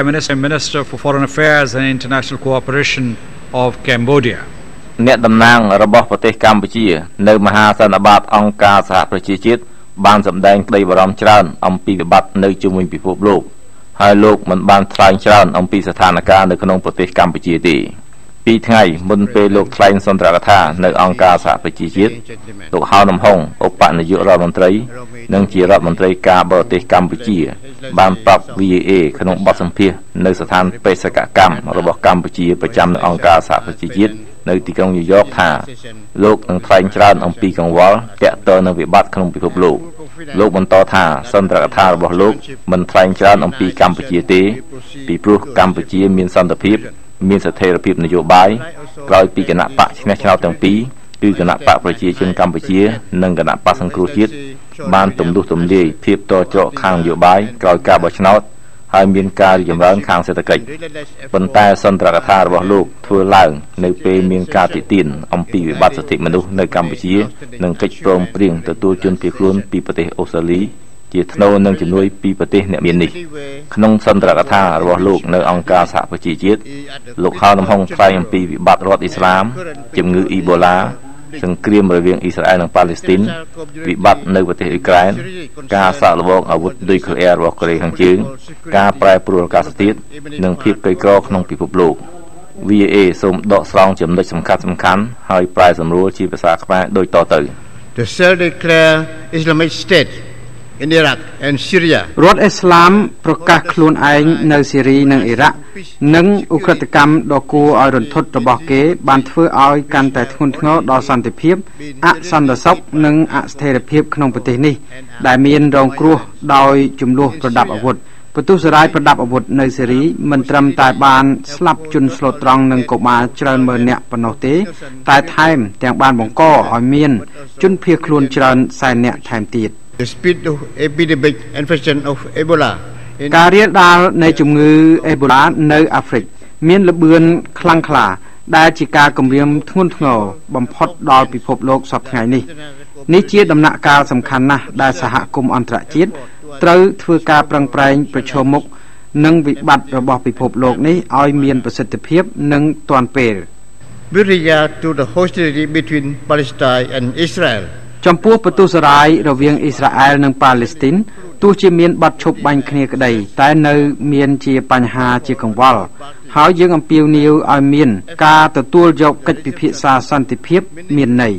Prime Minister and Minister for Foreign Affairs and International Cooperation of Cambodia. អ្នកតំណាងរបស់ប្រទេសកម្ពុជានៅមហាសន្និបាតអង្គការសហប្រជាជាតិបានសម្ដែងក្តីបារម្ភច្រើនអំពីវិបត្តិនៅជុំវិញពិភពលោកហើយលោកមិនបានថ្លែងច្រើនអំពីស្ថានភាពនៅក្នុងប្រទេសកម្ពុជាទេពីថ្ងៃមុនពេលលោកថ្លែងសន្ទរកថានៅអង្គការសហប្រជាជាតិលោកហៅនំហុងឧបនាយករដ្ឋមន្ត្រីនិងជារដ្ឋមន្ត្រីការបរទេសកម្ពុជាបានប្រាប់ VAA ក្នុងបទសម្ភាសន៍នៅស្ថានបេសកកម្មរបស់កម្ពុជាប្រចាំនៅអង្គការសហប្រជាជាតិនៅទីក្រុងញូវយ៉កថាលោកនឹងថ្លែងច្រើនអំពីកង្វល់ទាក់ទងនឹងវិបត្តិក្នុងពិភពលោកលោកបន្តថាសន្ទរកថារបស់លោកមិនថ្លែងច្រើនអំពីកម្ពុជាទេពីព្រោះកម្ពុជាមានសន្តិភាពមានស្ថិរភាពនយោបាយក្រោយពីគណៈបកឈ្នះឆ្នោតទាំងពីរគឺគណៈបកប្រជាជនកម្ពុជានិងគណៈបកសង្គ្រោះជាតិបានទំនួលទំលាយភាពតច្រកខាងនយោបាយក្រោយការបោះឆ្នោតហើយមានការរីកចម្រើនខាងសេដ្ឋកិច្ចប៉ុន្តែសន្ទរកថារបស់លោកធ្វើឡើងនៅពេលមានការទាក់ទាញអំពីវិបត្តិសិទ្ធិមនុស្សនៅកម្ពុជានិងកិច្ចព្រមព្រៀងទទួលជនភៀសខ្លួនពីប្រទេសអូស្ត្រាលីជាថ្នូរនឹងជំនួយពីប្រទេសអ្នកមាននេះក្នុងសន្ទរកថារបស់លោកនៅអង្គការសហប្រជាជាតិលោកហៅនំហុងថ្លែងអំពីវិបត្តិរដ្ឋអ៊ីស្លាមជំងឺអ៊ីបូឡាសង្គ្រាមរវាងអ៊ីស្រាអែលនិងប៉ាឡេស្ទីនវិបត្តិនៅប្រទេសអ៊ុក្រែនការសាកល្បងអាវុធនុយក្លេអ៊ែររបស់កូរ៉េខាងជើងការប្រែប្រួលអាកាសធាតុនិងភាពក្រីក្រក្នុងពិភពលោក VAA សូមដកស្រង់ចំណុចសំខាន់ហើយប្រែសម្រួលជាភាសាខ្មែរដូចតទៅ To self-declare Islamic State in Iraq and Syria រដ្ឋអ៊ីស្លាមប្រកាសខ្លួនឯងនៅស៊ីរីនិងអ៊ីរ៉ាក់និងឧក្រិដ្ឋកម្មដ៏គួរឲ្យរន្ធត់របស់គេបានធ្វើឲ្យកាន់តែធ្ងន់ធ្ងរដល់សន្តិភាពអសន្តិសុខនិងអស្ថិរភាពក្នុងប្រទេសនេះដែលមានរងគ្រោះដោយចំនួនប្រដាប់អាវុធបន្ទុះសារាយប្រដាប់អាវុធនៅស៊ីរីមិនត្រឹមតែបានស្លាប់ជនស្លូតត្រង់និងកុមារច្រើនម៉ឺននាក់ប៉ុណ្ណោះទេតែថែមទាំងបានបង្កឲ្យមានជនភៀសខ្លួនច្រើនសែននាក់ថែមទៀត The speed of epidemic infection of Ebola ការរាលដាលនៃជំងឺអេបូឡានៅអាហ្វ្រិកមានល្បឿនខ្លាំងក្លាដែលជាការគំរាមធ្ងន់ធ្ងរបំផុតដល់ពិភពលោកសពថ្ងៃនេះជាដំណាក់កាលសំខាន់ណាស់ដែលសហគមន៍អន្តរជាតិត្រូវធ្វើការប្រឹងប្រែងប្រឈមមុខនឹងវិបត្តិរបស់ពិភពលោកនេះឲ្យមានប្រសិទ្ធភាពនិងទាន់ពេល With regard to the hostility between Palestine and Israel ចំពោះបន្ទុះសារាយរវាងអ៊ីស្រាអែលនិងប៉ាឡេស្ទីនទោះជាមានបាត់ឈប់បាញ់គ្នាក្តីតែនៅមានជាបញ្ហាជាកង្វល់ហើយយើងអំពាវនាវឲ្យមានការទទួលយកកិច្ចពិភាក្សាសន្តិភាពមានន័យ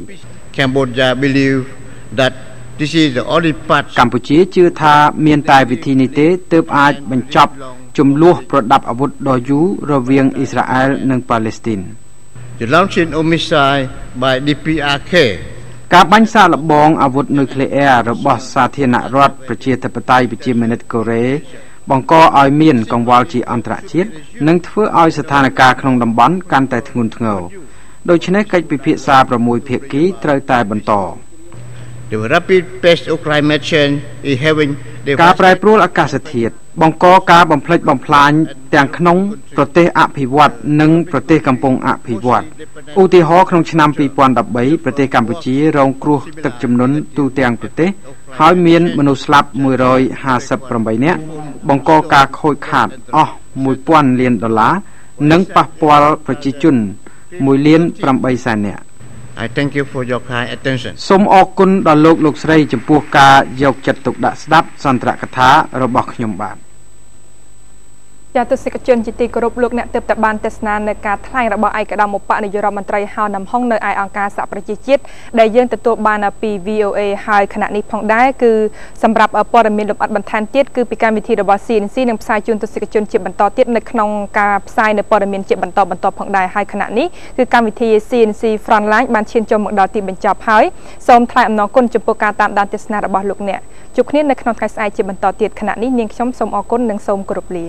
Cambodia believe that this is the only path កម្ពុជាជឿថាមានតែវិធីនេះទេទើបអាចបញ្ចប់ចំនួនប្រដាប់អាវុធដ៏យូររវាងអ៊ីស្រាអែលនិងប៉ាឡេស្ទីន The launching of missile by DPRK ការបាញ់សាកល្បងអាវុធនុយក្លេអ៊ែររបស់សាធារណរដ្ឋប្រជាធិបតេយ្យប្រជាមានិតកូរ៉េបង្កឲ្យមានកង្វល់ជាអន្តរជាតិនិងធ្វើឲ្យស្ថានភាពក្នុងតំបន់កាន់តែធ្ងន់ធ្ងរដូច្នេះកិច្ចពិភាក្សា6ភាគីត្រូវតែបន្ត The rapid pace of climate change is having ការប្រែប្រួលអាកាសធាតុបង្កការបំផ្លិចបំផ្លាញទាំងក្នុងប្រទេសអភិវឌ្ឍនិងប្រទេសកំពុងអភិវឌ្ឍឧទាហរណ៍ក្នុងឆ្នាំ2013ប្រទេសកម្ពុជារងគ្រោះទឹកជំនន់ទូទាំងប្រទេសហើយមានមនុស្សស្លាប់158នាក់បង្កការខូចខាតអស់$1000 លាននិងប៉ះពាល់ប្រជាជន1.8 លាននាក់ I thank you for your kind attention សូមអរគុណដល់លោកស្រីចំពោះការយកចិត្តទុកដាក់ស្ដាប់សន្ទរកថារបស់ខ្ញុំបាទ ចាទស្សនិកជនជាទីគោរពលោកអ្នកទើបតែបានទស្សនានៅការថ្លែងរបស់ឯកឧត្តមឧបនាយករដ្ឋមន្ត្រីហៅនំហុងនៅឯអង្គការសហប្រជាជាតិដែលយើងទទួលបានពី VOA ហើយខណៈនេះផងដែរគឺសម្រាប់ព័ត៌មានលម្អិតបន្ថែមទៀតគឺពីកម្មវិធីរបស់ CNC នឹងផ្សាយជូនទស្សនិកជនជាបន្តទៀតនៅក្នុងការផ្សាយនៅព័ត៌មានជាបន្តផងដែរហើយខណៈនេះគឺកម្មវិធី CNC Frontline បានឈានចូលមកដល់ទីបញ្ចប់ហើយសូមថ្លែងអំណរគុណចំពោះការតាមដានទស្សនារបស់លោកអ្នកជួបគ្នានៅក្នុងថ្ងៃស្អែកជាបន្តទៀតខណៈនេះនាងខ្ញុំសូមអរគុណនិងសូមគោរពលា